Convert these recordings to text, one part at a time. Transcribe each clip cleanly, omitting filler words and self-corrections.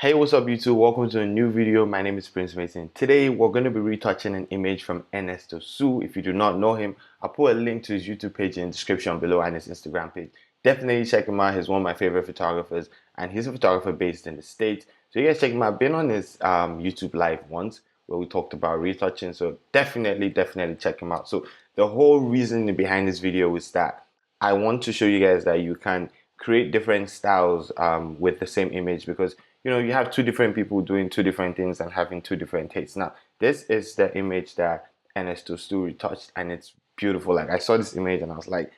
Hey, what's up YouTube? Welcome to a new video. My name is Prince Mason. Today we're going to be retouching an image from Ernesto Sue. If you do not know him, I'll put a link to his YouTube page in the description below and his Instagram page. Definitely check him out. He's one of my favorite photographers and he's a photographer based in the States. So you guys check him out. I've been on his YouTube live once where we talked about retouching. So definitely check him out. So the whole reason behind this video is that I want to show you guys that you can create different styles with the same image, because you have two different people doing two different things and having two different tastes. Now this is the image that Ernesto Sue retouched and it's beautiful. Like, I saw this image and I was like,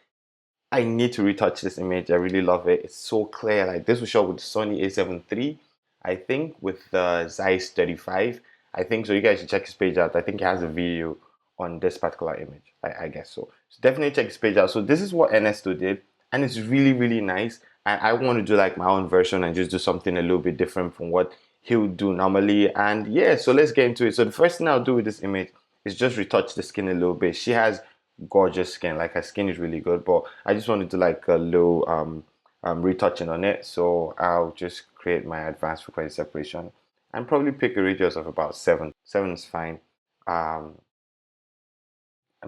I need to retouch this image. I really love it. It's so clear. Like, this was shot with the Sony A7 III, I think, with the Zeiss 35, I think. So you guys should check his page out. I think he has a video on this particular image. I guess so. So definitely check his page out. So this is what Ernesto did, and it's really nice. And I want to do like my own version and just do something a little bit different from what he would do normally. And yeah, so let's get into it. So the first thing I'll do with this image is just retouch the skin a little bit. She has gorgeous skin. Like, her skin is really good, but I just want to do like a little retouching on it. So I'll just create my advanced frequency separation and probably pick a radius of about 7. 7 is fine. I'm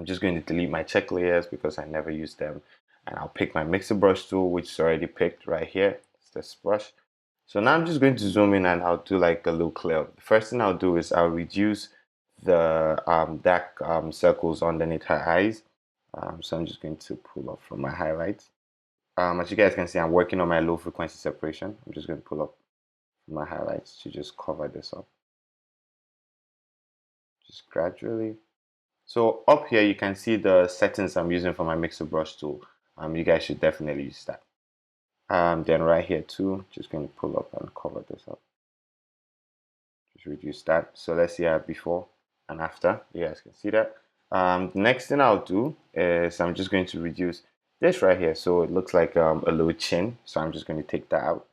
just going to delete my check layers because I never use them, and I'll pick my mixer brush tool, which is already picked right here. It's this brush. So now I'm just going to zoom in and I'll do like a little clear up. The first thing I'll do is I'll reduce the dark circles underneath her eyes. So I'm just going to pull up from my highlights. As you guys can see, I'm working on my low frequency separation. I'm just going to pull up from my highlights to just cover this up, just gradually. So up here you can see the settings I'm using for my mixer brush tool. You guys should definitely use that. Then right here too, just going to pull up and cover this up. Just reduce that. So let's see how before and after. You guys can see that. The next thing I'll do is I'm just going to reduce this right here. So it looks like a little chin. So I'm just going to take that out.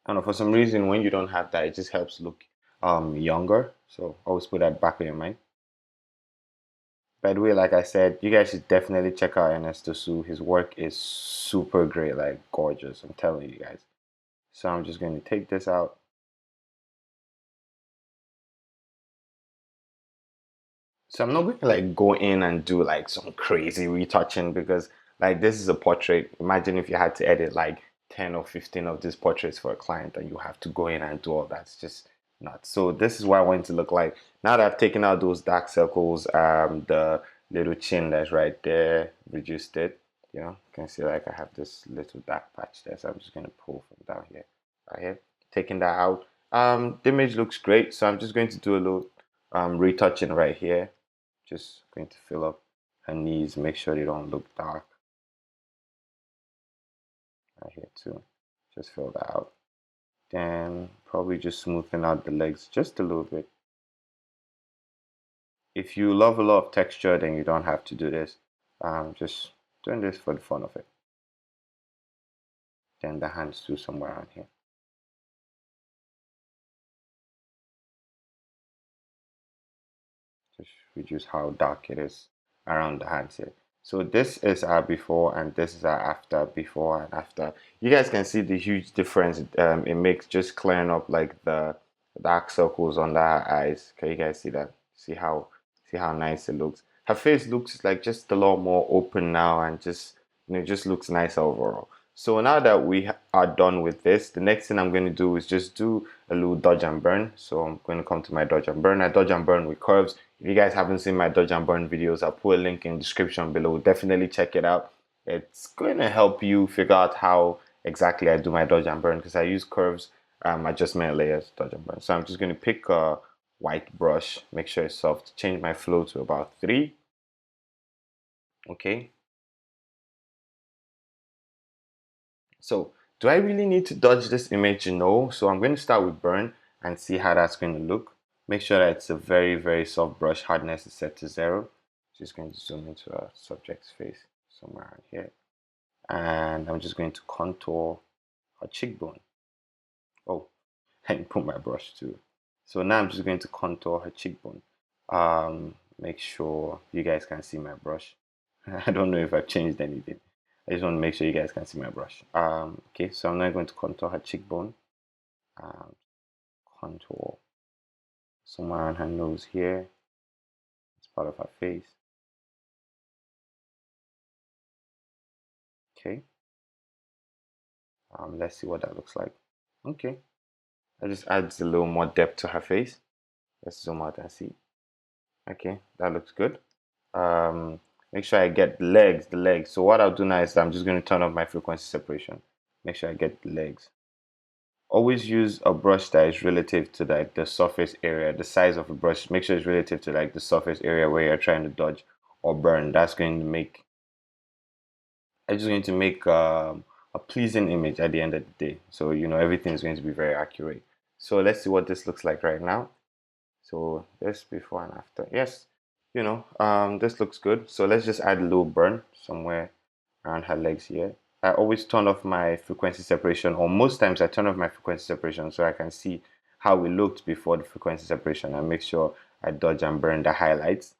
I don't know, for some reason when you don't have that, it just helps look younger. So always put that back in your mind. By the way, like I said, you guys should definitely check out Ernesto Sue. His work is super great, like gorgeous. I'm telling you guys. So I'm just going to take this out. So I'm not going to like go in and do like some crazy retouching, because like this is a portrait. Imagine if you had to edit like 10 or 15 of these portraits for a client and you have to go in and do all that. It's just nuts. So this is what I want it to look like. Now that I've taken out those dark circles, the little chin that's right there, reduced it. You can see like I have this little dark patch there. So I'm just going to pull from down here, right here, taking that out. The image looks great. So I'm just going to do a little retouching right here. Just going to fill up her knees, make sure they don't look dark. Right here too. Just fill that out. Then probably just smoothing out the legs just a little bit. If you love a lot of texture, then you don't have to do this. Just doing this for the fun of it. Then the hands too, somewhere around here. Just reduce how dark it is around the hands here. So this is our before and this is our after. Before and after, you guys can see the huge difference it makes, just clearing up like the dark circles under her eyes. Can you guys see that? See how nice it looks. Her face looks like just a lot more open now, and just just looks nicer overall. So now that we are done with this, the next thing I'm going to do is just do a little dodge and burn. So I'm going to come to my dodge and burn. I dodge and burn with curves. If you guys haven't seen my dodge and burn videos, I'll put a link in the description below. Definitely check it out. It's going to help you figure out how exactly I do my dodge and burn, because I use curves, adjustment layers, dodge and burn. So I'm just going to pick a white brush, make sure it's soft, change my flow to about 3. Okay. So do I really need to dodge this image? No. So I'm going to start with burn and see how that's going to look. Make sure that it's a very soft brush. Hardness is set to 0. Just going to zoom into a subject's face somewhere around here. And I'm just going to contour her cheekbone. Oh, and put my brush too. So now I'm just going to contour her cheekbone. Make sure you guys can see my brush. I don't know if I've changed anything. I just want to make sure you guys can see my brush. Okay, so I'm now going to contour her cheekbone. and contour somewhere on her nose here. It's part of her face. Okay. Let's see what that looks like. Okay. That just adds a little more depth to her face. Let's zoom out and see. Okay, that looks good. Make sure I get the legs. So what I'll do now is I'm just going to turn off my frequency separation. Make sure I get the legs. Always use a brush that is relative to like the surface area, the size of a brush. Make sure it's relative to like the surface area where you're trying to dodge or burn. That's going to make, it's just going to make a pleasing image at the end of the day. So you know everything is going to be very accurate. So let's see what this looks like right now. So this before and after. Yes, you know, this looks good. So let's just add a little burn somewhere around her legs here. I always turn off my frequency separation, or most times I turn off my frequency separation so I can see how it looked before the frequency separation and make sure I dodge and burn the highlights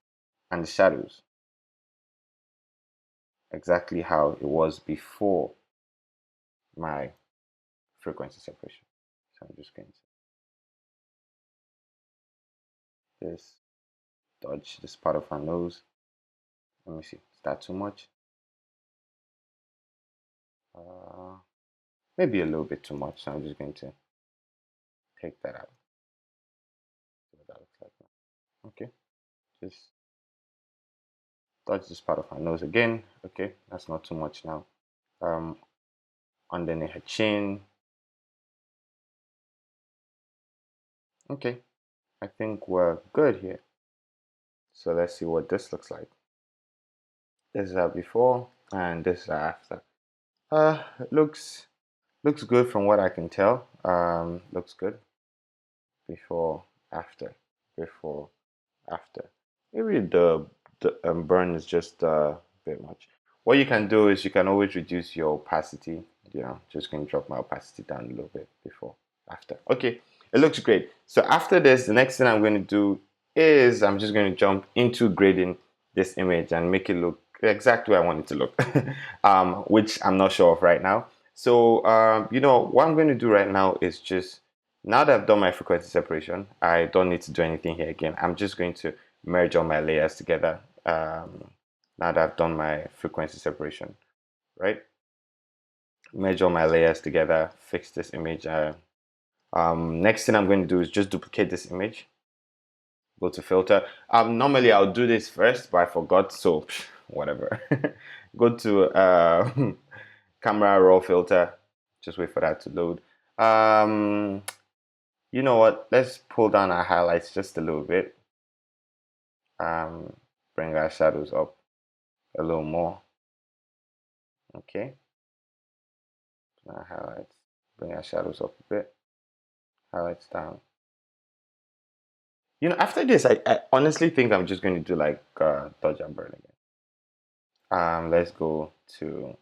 and the shadows exactly how it was before my frequency separation. So I'm just going to this, dodge this part of her nose. Let me see, is that too much? Maybe a little bit too much, so I'm just going to take that out. See what that looks like now. Okay, just touch this part of her nose again. Okay, that's not too much now. Underneath her chin. Okay, I think we're good here. So let's see what this looks like. This is our before and this is our after. Looks good from what I can tell. Looks good. Before, after, before, after. Maybe the burn is just a bit much. What you can do is you can always reduce your opacity. You know, just going to drop my opacity down a little bit before, after. Okay, it looks great. So after this, the next thing I'm going to do is I'm just going to jump into grading this image and make it look exactly where I want it to look, which I'm not sure of right now. So, you know, what I'm going to do right now is just, now that I've done my frequency separation, I don't need to do anything here again. I'm just going to merge all my layers together now that I've done my frequency separation, right? Merge all my layers together, fix this image. Next thing I'm going to do is just duplicate this image. Go to filter. Normally I'll do this first, but I forgot, so whatever. Go to camera raw filter. Just wait for that to load. You know what? Let's pull down our highlights just a little bit. Bring our shadows up a little more. Okay. Our highlights. Bring our shadows up a bit. Highlights down. You know, after this, I honestly think I'm just going to do like dodge and burn again. Let's go to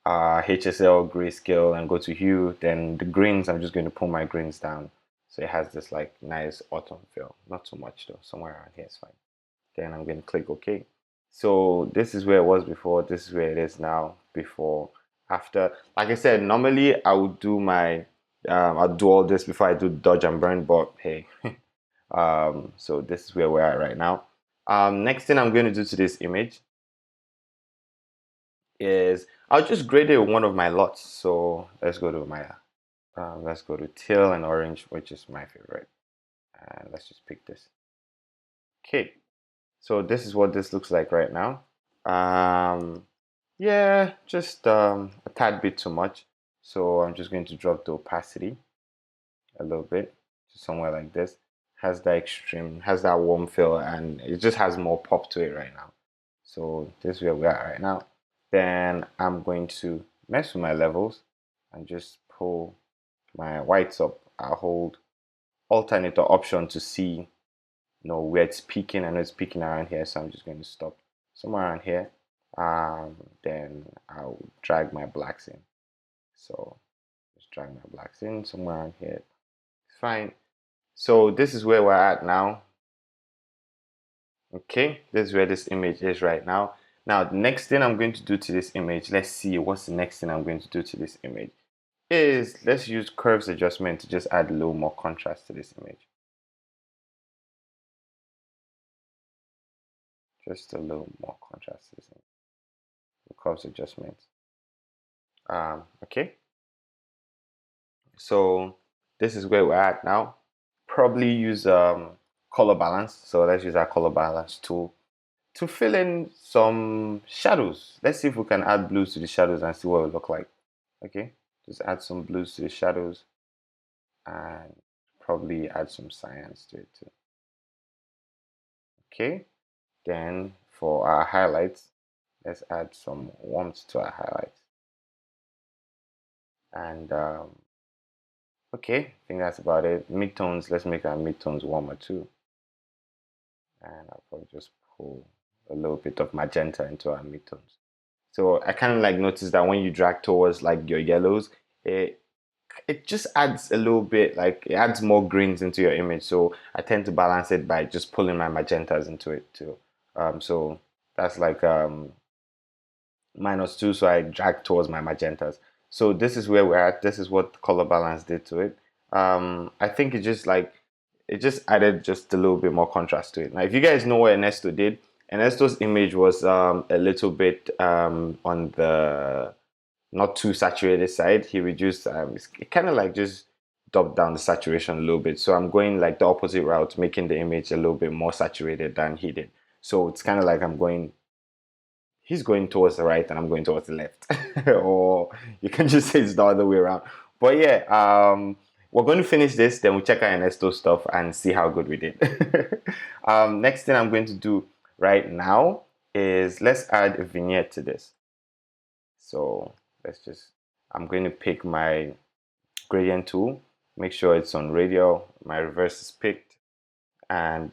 HSL grayscale and go to hue. Then the greens, I'm just going to pull my greens down. So it has this like nice autumn feel. Not too much though. Somewhere around here is fine. Then I'm going to click OK. So this is where it was before. This is where it is now. Before, after. Like I said, normally I would do my I'll do all this before I do dodge and burn, but hey. So this is where we're at right now. Next thing I'm going to do to this image is I'll just grade it with one of my LUTs. So let's go to my let's go to teal and orange, which is my favorite. And let's just pick this. Okay, so this is what this looks like right now. Yeah, just a tad bit too much. So I'm just going to drop the opacity a little bit to somewhere like this. Has that extreme, has that warm feel, and it just has more pop to it right now. So this is where we are right now. Then I'm going to mess with my levels and just pull my whites up. I'll hold alternator option to see, you know, where it's peaking. I know it's peaking around here, so I'm just going to stop somewhere around here. Then I'll drag my blacks in. So just drag my blacks in somewhere around here. It's fine. So this is where we're at now. Okay, this is where this image is right now. Now, the next thing I'm going to do to this image, let's see what's the next thing I'm going to do to this image, is let's use curves adjustment to just add a little more contrast to this image. Just a little more contrast to this image. Curves adjustment. Okay. So this is where we're at now. Probably use color balance. So let's use our color balance tool to fill in some shadows. Let's see if we can add blues to the shadows and see what it look like. Okay, just add some blues to the shadows and probably add some cyans to it too. Okay, then for our highlights, let's add some warmth to our highlights. And okay, I think that's about it. Midtones, let's make our midtones warmer too. And I'll probably just pull a little bit of magenta into our midtones. So I kind of like notice that when you drag towards like your yellows, it just adds a little bit, like it adds more greens into your image. So I tend to balance it by just pulling my magentas into it too. So that's like -2, so I drag towards my magentas. So this is where we're at. This is what color balance did to it. I think it just added just a little bit more contrast to it. Now, if you guys know what Ernesto did, Ernesto's image was a little bit on the not too saturated side. He reduced it kind of like just dubbed down the saturation a little bit. So I'm going like the opposite route, making the image a little bit more saturated than he did. So it's kind of like he's going towards the right and I'm going towards the left. Or you can just say it's the other way around. But yeah, we're going to finish this, then we'll check out Ernesto stuff and see how good we did. Next thing I'm going to do right now is let's add a vignette to this. So I'm going to pick my gradient tool, make sure it's on radial, my reverse is picked, and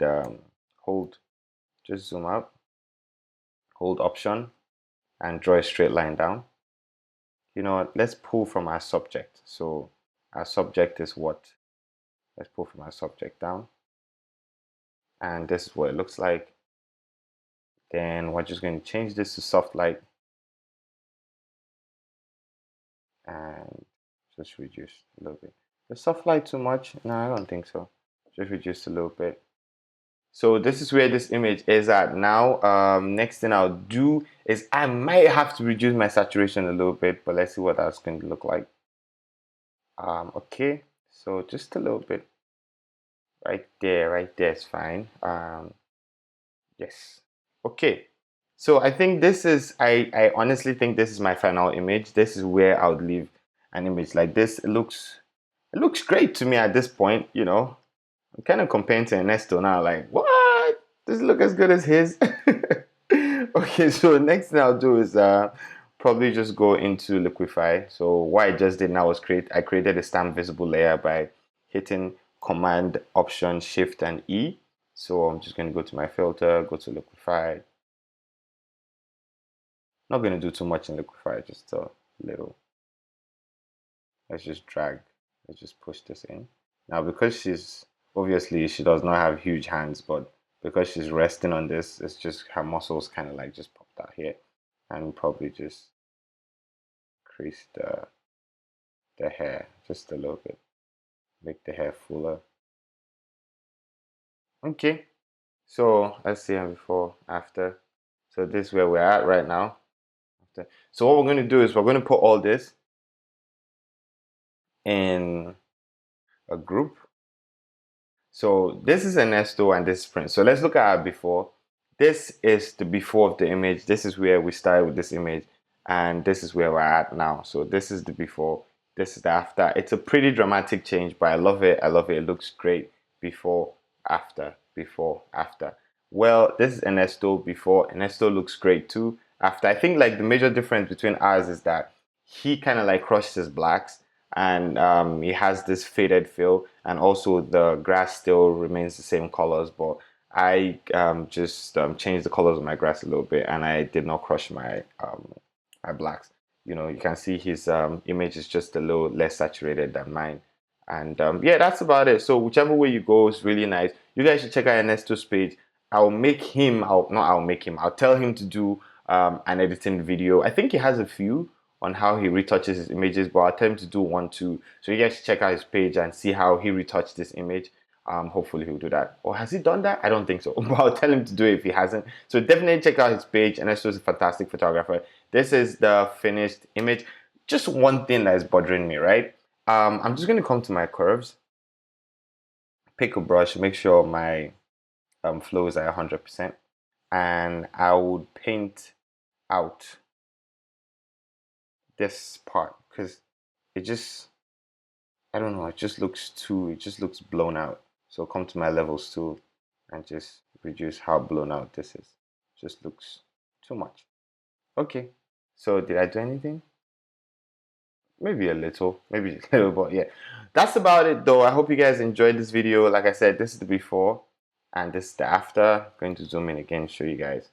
just zoom out, hold option, and draw a straight line down. You know what, let's pull from our subject. So our subject is what? Let's pull from our subject down. And this is what it looks like. Then we're just going to change this to soft light. And just reduce a little bit. The soft light too much? No, I don't think so. Just reduce a little bit. So this is where this image is at now. Next thing I'll do is I might have to reduce my saturation a little bit, but let's see what that's going to look like. Okay, so just a little bit. Right there is fine. Yes. Okay. So I think this is, I honestly think this is my final image. This is where I would leave an image like this. It looks great to me at this point, you know. I'm kind of comparing to Ernesto now, like, what? Does it look as good as his? Okay, so next thing I'll do is probably just go into Liquify. So what I just did now was I created a stamp visible layer by hitting Command, Option, Shift, and E. So I'm just going to go to my filter, go to Liquify. Not going to do too much in Liquify, just a little. Let's just drag. Let's just push this in. Now, because obviously she does not have huge hands, but because she's resting on this, it's just her muscles kind of like just popped out here. And probably just crease the hair just a little bit. Make the hair fuller. Okay, so let's see before, after. So this is where we're at right now. So what we're going to do is we're going to put all this in a group. So this is Ernesto and this is Prince. So let's look at our before. This is the before of the image. This is where we started with this image, and this is where we're at now. So this is the before, this is the after. It's a pretty dramatic change, but I love it. I love it. It looks great. Before, after, before, after. Well, this is Ernesto before. Ernesto looks great too. After, I think like the major difference between ours is that he kind of like crushes his blacks, and he has this faded feel, and also the grass still remains the same colors, but I just changed the colors of my grass a little bit, and I did not crush my my blacks. You know, you can see his image is just a little less saturated than mine. And yeah, that's about it. So whichever way you go is really nice. You guys should check out Ernesto's page. I'll tell him to do an editing video. I think he has a few on how he retouches his images, but I'll tell him to do one too. So you guys should check out his page and see how he retouched this image. Hopefully he'll do that. Or has he done that? I don't think so. But I'll tell him to do it if he hasn't. So definitely check out his page. Ernesto is a fantastic photographer. This is the finished image. Just one thing that is bothering me, right? I'm just going to come to my curves, pick a brush, make sure my flow is at 100%, and I would paint out this part because it just, I don't know, it just looks blown out. So come to my levels tool and just reduce how blown out this is. Just looks too much. Okay, so did I do anything? Maybe a little, but yeah, that's about it though. I hope you guys enjoyed this video. Like I said, this is the before and this is the after. I'm going to zoom in again, show you guys.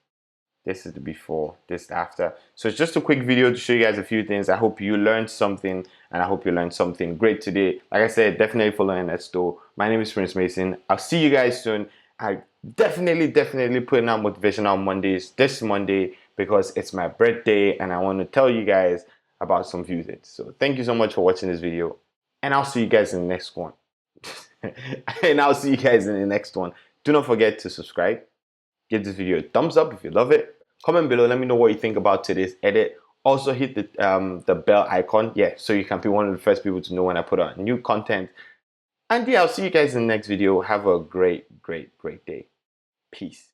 This is the before, this is the after. So it's just a quick video to show you guys a few things. I hope you learned something, and I hope you learned something great today. Like I said, definitely follow Ernesto. My name is Prince Mason. I'll see you guys soon. I definitely putting out motivational Mondays this Monday because it's my birthday and I want to tell you guys about some few things. So thank you so much for watching this video, and I'll see you guys in the next one. Do not forget to subscribe. Give this video a thumbs up if you love it. Comment below, let me know what you think about today's edit. Also hit the bell icon, yeah, so you can be one of the first people to know when I put out new content. And yeah, I'll see you guys in the next video. Have a great day. Peace.